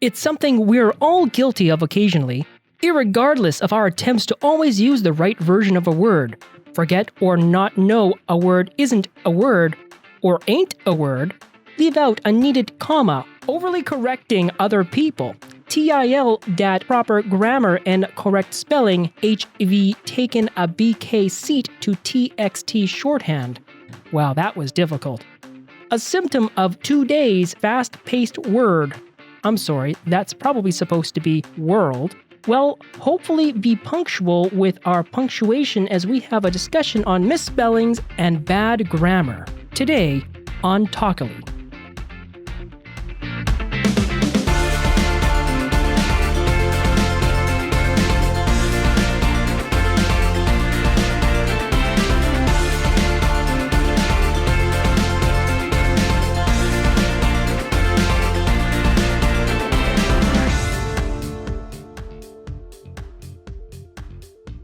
It's something we're all guilty of occasionally, irregardless of our attempts to always use the right version of a word. Forget or not know a word isn't a word, or ain't a word, leave out a needed comma, overly correcting other people, TIL dat proper grammar and correct spelling, HV taken a BK seat to TXT shorthand. Wow, that was difficult. A symptom of today's fast-paced word. I'm sorry, that's probably supposed to be world. Well, hopefully be punctual with our punctuation as we have a discussion on misspellings and bad grammar. Today on Talkily.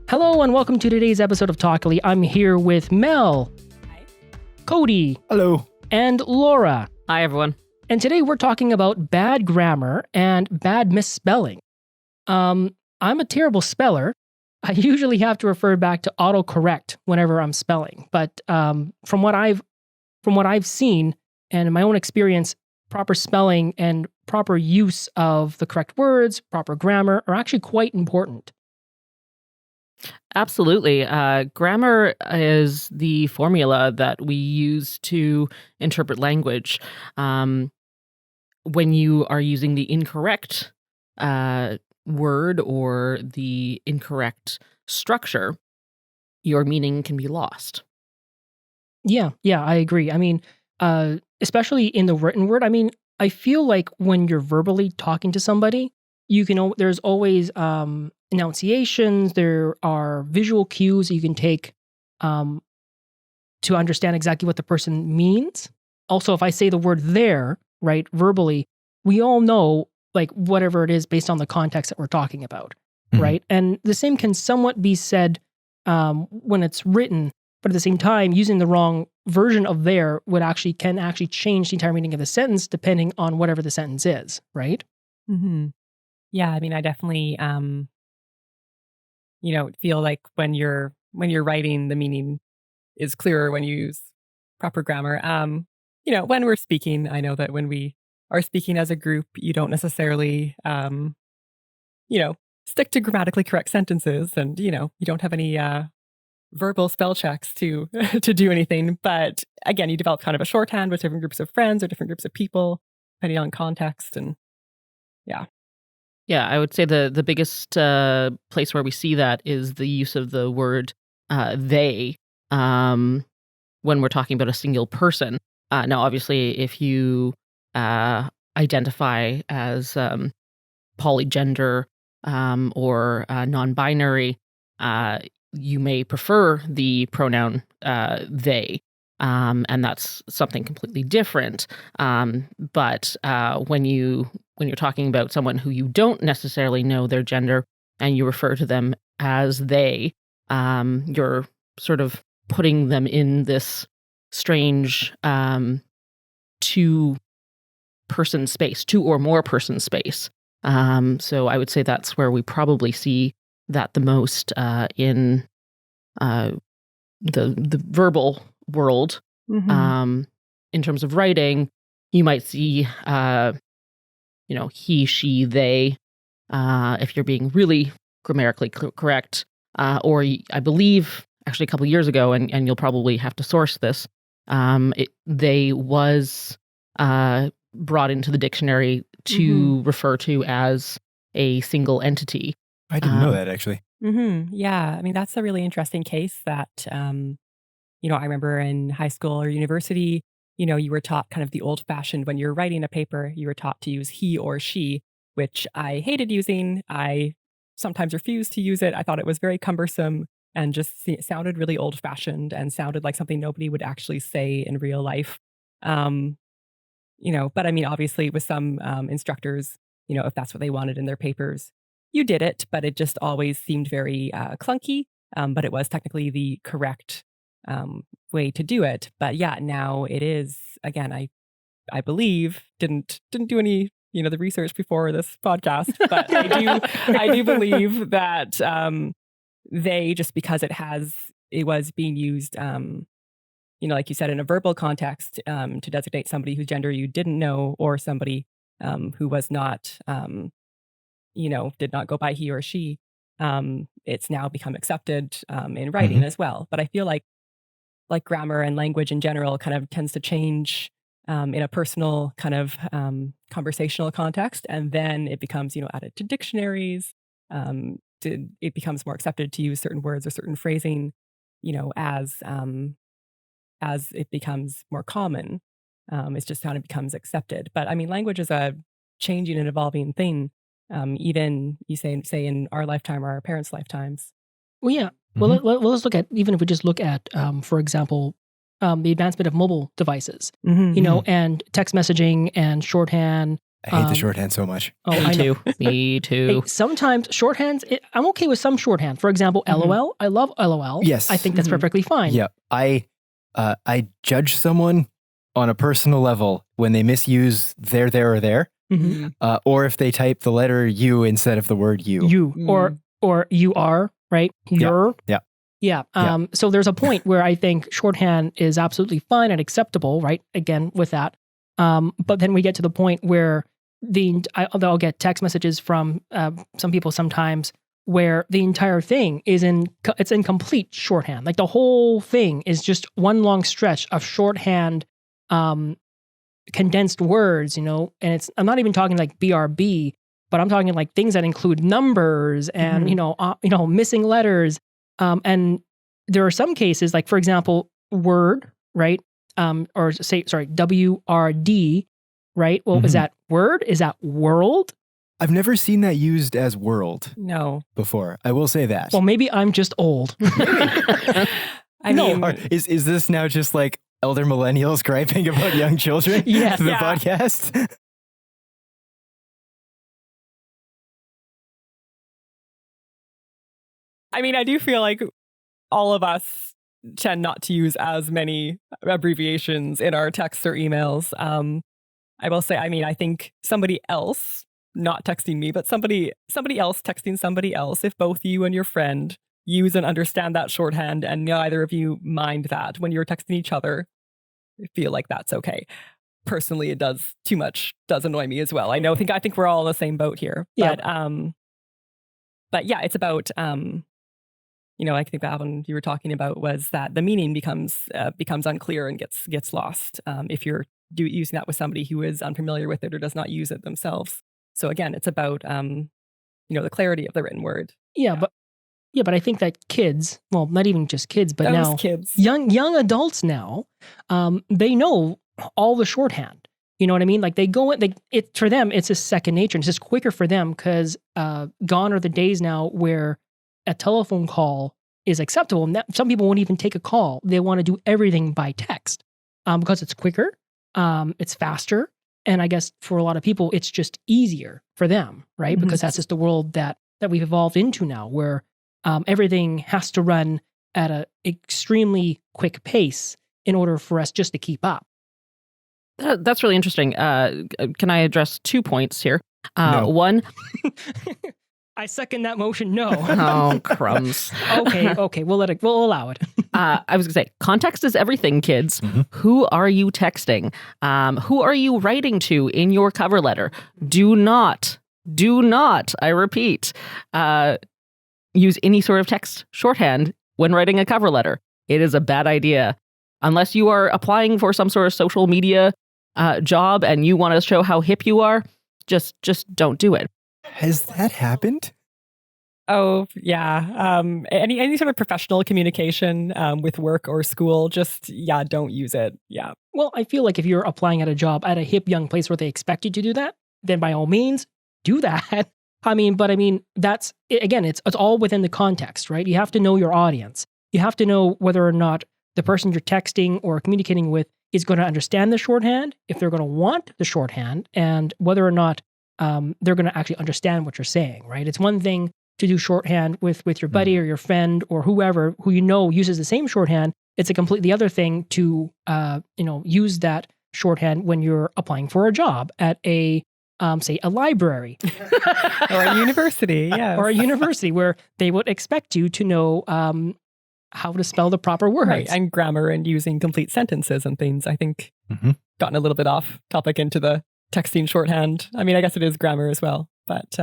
Hello and welcome to today's episode of Talkily. I'm here with Mel. Hi. Cody. Hello. And Laura. Hi, everyone. And today we're talking about bad grammar and bad misspelling. I'm a terrible speller. I usually have to refer back to autocorrect whenever I'm spelling. But from what I've seen and in my own experience, proper spelling and proper use of the correct words, proper grammar are actually quite important. Absolutely. Grammar is the formula that we use to interpret language. When you are using the incorrect word or the incorrect structure, your meaning can be lost. Yeah, I agree. I mean, especially in the written word, I feel like when you're verbally talking to somebody, there's always enunciations, there are visual cues you can take to understand exactly what the person means. Also, if I say the word there, right, verbally, we all know like whatever it is based on the context that we're talking about, right? And the same can somewhat be said when it's written, but at the same time, using the wrong version of there can actually change the entire meaning of the sentence depending on whatever the sentence is, right? Mm-hmm. Yeah, I definitely, feel like when you're writing, the meaning is clearer when you use proper grammar. When we're speaking, I know that when we are speaking as a group, you don't necessarily, stick to grammatically correct sentences, and you don't have any verbal spell checks to to do anything. But again, you develop kind of a shorthand with different groups of friends or different groups of people, depending on context, and yeah. Yeah, I would say the biggest place where we see that is the use of the word they when we're talking about a single person. Now, obviously, if you identify as polygender or non-binary, you may prefer the pronoun they. And that's something completely different. But when you're talking about someone who you don't necessarily know their gender and you refer to them as they, you're sort of putting them in this strange two or more person space. So I would say that's where we probably see that the most in the verbal world. Mm-hmm. In terms of writing, you might see he, she, they, if you're being really grammatically correct, or I believe actually a couple of years ago, and you'll probably have to source this, they was brought into the dictionary to refer to as a single entity. I didn't know that, actually. Mm-hmm. Yeah, that's a really interesting case that, I remember in high school or university, you were taught kind of the old-fashioned, when you're writing a paper, you were taught to use he or she, which I hated using. I sometimes refused to use it. I thought it was very cumbersome and just sounded really old-fashioned and sounded like something nobody would actually say in real life. But obviously with some instructors, if that's what they wanted in their papers, you did it, but it just always seemed very clunky. But it was technically the correct way to do it. But yeah, now it is, again, I believe didn't do any the research before this podcast, but I do believe that they, just because it was being used, like you said, in a verbal context to designate somebody whose gender you didn't know, or somebody who was not, did not go by he or she. It's now become accepted in writing as well. But I feel like grammar and language in general kind of tends to change in a personal kind of conversational context, and then it becomes added to dictionaries. It becomes more accepted to use certain words or certain phrasing, as it becomes more common. It's just kind of becomes accepted. But I mean, language is a changing and evolving thing. Even you say in our lifetime or our parents' lifetimes. Well, yeah. Well, let's look at, even if we just look at, for example, the advancement of mobile devices, and text messaging and shorthand. I hate the shorthand so much. Oh, Me too. Me too. Hey, sometimes shorthands, I'm okay with some shorthand. For example, LOL. I love LOL. Yes. I think that's perfectly fine. Yeah. I judge someone on a personal level when they misuse there, or there, or if they type the letter U instead of the word you. You, or you are, right? You're. Yeah. So there's a point where I think shorthand is absolutely fine and acceptable, right? Again, with that. But then we get to the point where I'll get text messages from some people sometimes where the entire thing it's in complete shorthand. Like the whole thing is just one long stretch of shorthand, condensed words, and I'm not even talking like BRB, but I'm talking like things that include numbers and, missing letters. And there are some cases, like for example, word, right? WRD, right? Well, is that word? Is that world? I've never seen that used as world. No. Before. I will say that. Well, maybe I'm just old. I mean, is this now just like elder millennials griping about young children? Yes. The podcast? I mean, I do feel like all of us tend not to use as many abbreviations in our texts or emails. I will say, I mean, I think somebody else, not texting me, but somebody else texting somebody else, if both you and your friend use and understand that shorthand and neither of you mind that when you're texting each other, I feel like that's okay. Personally, it does annoy me as well. I think we're all in the same boat here. Yeah. But yeah, it's about I think that one you were talking about was that the meaning becomes unclear and gets lost if you're using that with somebody who is unfamiliar with it or does not use it themselves. So again, it's about the clarity of the written word. But I think that kids, well, not even just kids, but now kids, young adults now, they know all the shorthand. You know what I mean? Like they go in, for them, it's just second nature. It's just quicker for them because gone are the days now where a telephone call is acceptable. And some people won't even take a call. They want to do everything by text because it's quicker, it's faster. And I guess for a lot of people, it's just easier for them, right? Because that's just the world that we've evolved into now, where everything has to run at an extremely quick pace in order for us just to keep up. That's really interesting. Can I address 2 points here? No. One. I second that motion. No. Oh, crumbs. Okay. We'll allow it. I was going to say, context is everything, kids. Who are you texting? Who are you writing to in your cover letter? Do not, I repeat, use any sort of text shorthand when writing a cover letter. It is a bad idea. Unless you are applying for some sort of social media job and you want to show how hip you are, just don't do it. Has that happened? Oh, yeah. Any sort of professional communication with work or school, don't use it. Yeah. Well, I feel like if you're applying at a job at a hip young place where they expect you to do that, then by all means, do that. That's, again, it's all within the context, right? You have to know your audience. You have to know whether or not the person you're texting or communicating with is going to understand the shorthand, if they're going to want the shorthand, and whether or not they're going to actually understand what you're saying, right? It's one thing to do shorthand with your buddy or your friend or whoever who uses the same shorthand. It's a completely other thing to use that shorthand when you're applying for a job at a say, a library Or a university, yes. or a university where they would expect you to know how to spell the proper words. Right, and grammar and using complete sentences and things. I think gotten a little bit off topic into the texting shorthand. I mean, I guess it is grammar as well, but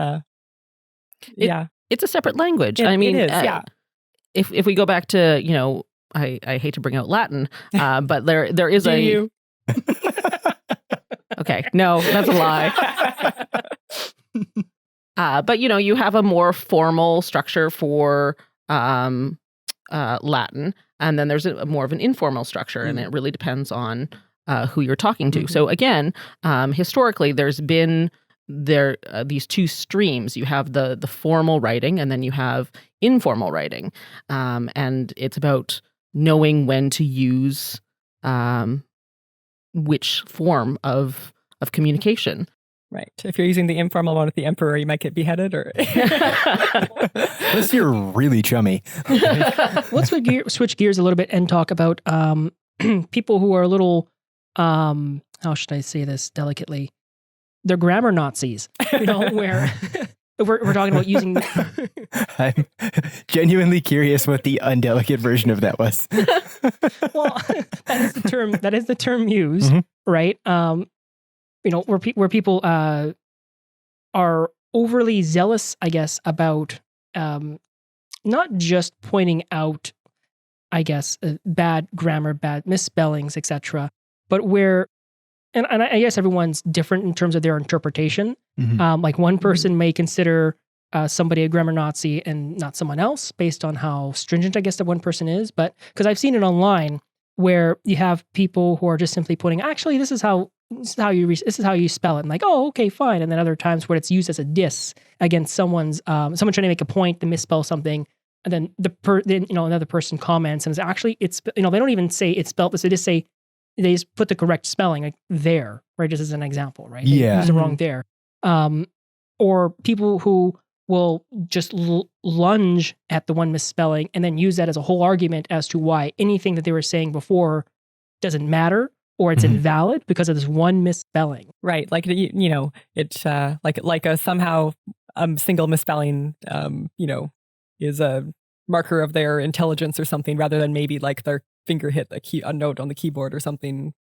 yeah. It's a separate language. It is, If we go back to, I hate to bring out Latin, but there is Do you? Okay, no, that's a lie. But you have a more formal structure for Latin, and then there's more of an informal structure, and it really depends on who you're talking to. So again, historically, there's been these two streams. You have the formal writing, and then you have informal writing, and it's about knowing when to use which form of communication. Right. If you're using the informal one with the emperor, you might get beheaded or... Unless you're really chummy. Let's switch gears a little bit and talk about people who are a little, how should I say this delicately? They're grammar Nazis, where we're talking about using... I'm genuinely curious what the undelicate version of that was. Well, that is the term used, right? Where people are overly zealous, I guess, about not just pointing out, I guess, bad grammar, bad misspellings, etc., but where, and I guess everyone's different in terms of their interpretation. Like one person may consider somebody a grammar Nazi and not someone else based on how stringent, I guess, that one person is. But because I've seen it online where you have people who are just simply putting, actually, this is how you spell it. And like, oh, okay, fine. And then other times where it's used as a diss against someone trying to make a point to misspell something. And then another person comments and is actually, it's, they don't even say it's spelled this. They just say, they just put the correct spelling, like there, right? Just as an example, right? They use the wrong there. Or people who will just lunge at the one misspelling and then use that as a whole argument as to why anything that they were saying before doesn't matter or it's invalid because of this one misspelling. Right. Like, it's like a somehow single misspelling, is a marker of their intelligence or something rather than maybe like their finger hit a note on the keyboard or something,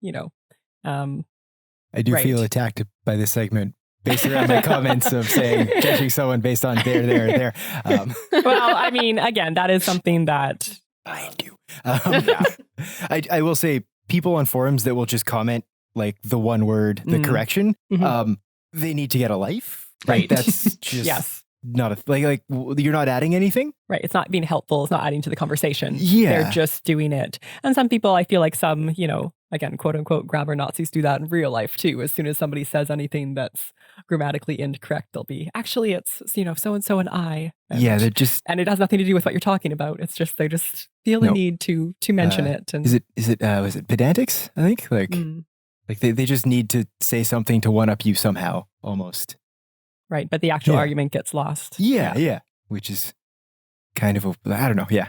I do feel attacked by this segment based around my comments of saying, judging someone based on there. Well, I mean, again, that is something that I do. I will say people on forums that will just comment like the one word, the correction, they need to get a life. Right. That's just not like you're not adding anything. Right. It's not being helpful. It's not adding to the conversation. Yeah. They're just doing it. And some people, I feel like some, again, quote unquote, grammar Nazis do that in real life too. As soon as somebody says anything that's grammatically incorrect, they'll be, actually, it's, so-and-so and I. And, they're just... And it has nothing to do with what you're talking about. It's just, they just feel the need to mention it. And was it pedantics? I think like they just need to say something to one up you somehow almost. Right. But the actual argument gets lost. Yeah. Which is kind of, I don't know. Yeah.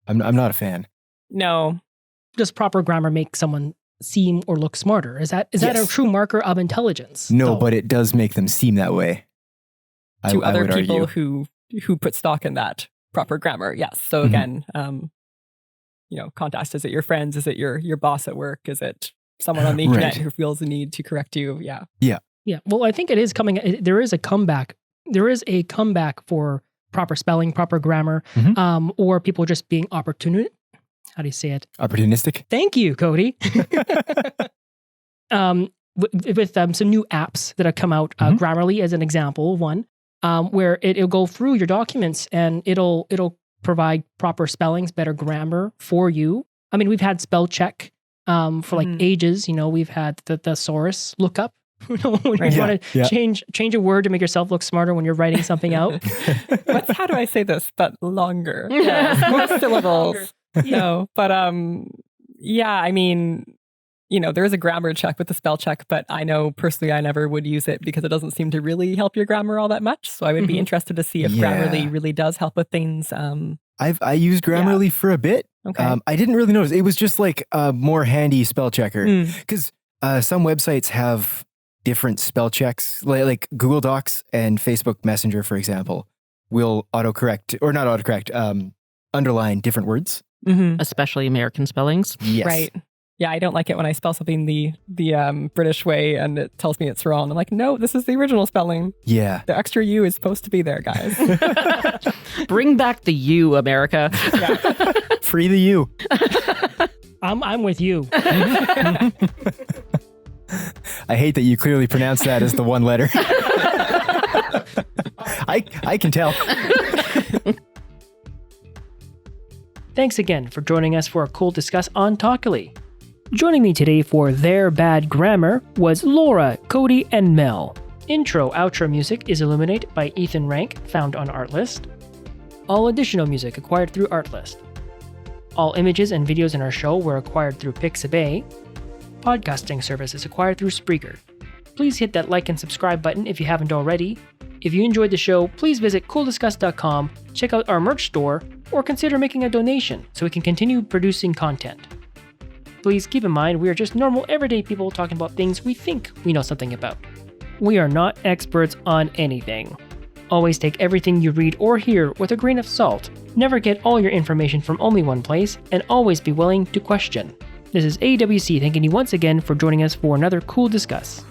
I'm not a fan. No. Does proper grammar make someone seem or look smarter? Is that a true marker of intelligence? No, but it does make them seem that way. To other people who put stock in that proper grammar. Yes. So again, context, is it your friends? Is it your boss at work? Is it someone on the internet who feels the need to correct you? Yeah. Yeah. Well, I think it is coming. There is a comeback. There is a comeback for proper spelling, proper grammar, or people just being opportunistic. How do you say it? Opportunistic. Thank you, Cody. With some new apps that have come out, Grammarly as an example, one, where it'll go through your documents and it'll provide proper spellings, better grammar for you. I mean, we've had spell check for like ages. We've had the thesaurus lookup. When you want to change a word to make yourself look smarter when you're writing something out. How do I say this? But longer. Yeah, more syllables. No, but I mean, there is a grammar check with the spell check, but I know personally I never would use it because it doesn't seem to really help your grammar all that much. So I would be interested to see if Grammarly really does help with things. I used Grammarly for a bit. Okay. I didn't really notice. It was just like a more handy spell checker because some websites have different spell checks, like Google Docs and Facebook Messenger, for example, will autocorrect, or not autocorrect, underline different words. Especially American spellings. Yes. Right. Yeah, I don't like it when I spell something the British way and it tells me it's wrong. I'm like, no, this is the original spelling. Yeah. The extra U is supposed to be there, guys. Bring back the U, America. Free the U. I'm with you. I hate that you clearly pronounce that as the one letter. I can tell. Thanks again for joining us for a cool discuss on Talkily. Joining me today for Their Bad Grammar was Laura, Cody, and Mel. Intro-outro music is Illuminate by Ethan Rank, found on Artlist. All additional music acquired through Artlist. All images and videos in our show were acquired through Pixabay. Podcasting service is acquired through Spreaker. Please hit that like and subscribe button if you haven't already. If you enjoyed the show, please visit cooldiscuss.com, check out our merch store, or consider making a donation so we can continue producing content. Please keep in mind we are just normal everyday people talking about things we think we know something about. We are not experts on anything. Always take everything you read or hear with a grain of salt. Never get all your information from only one place, and always be willing to question. This is AWC thanking you once again for joining us for another cool discuss.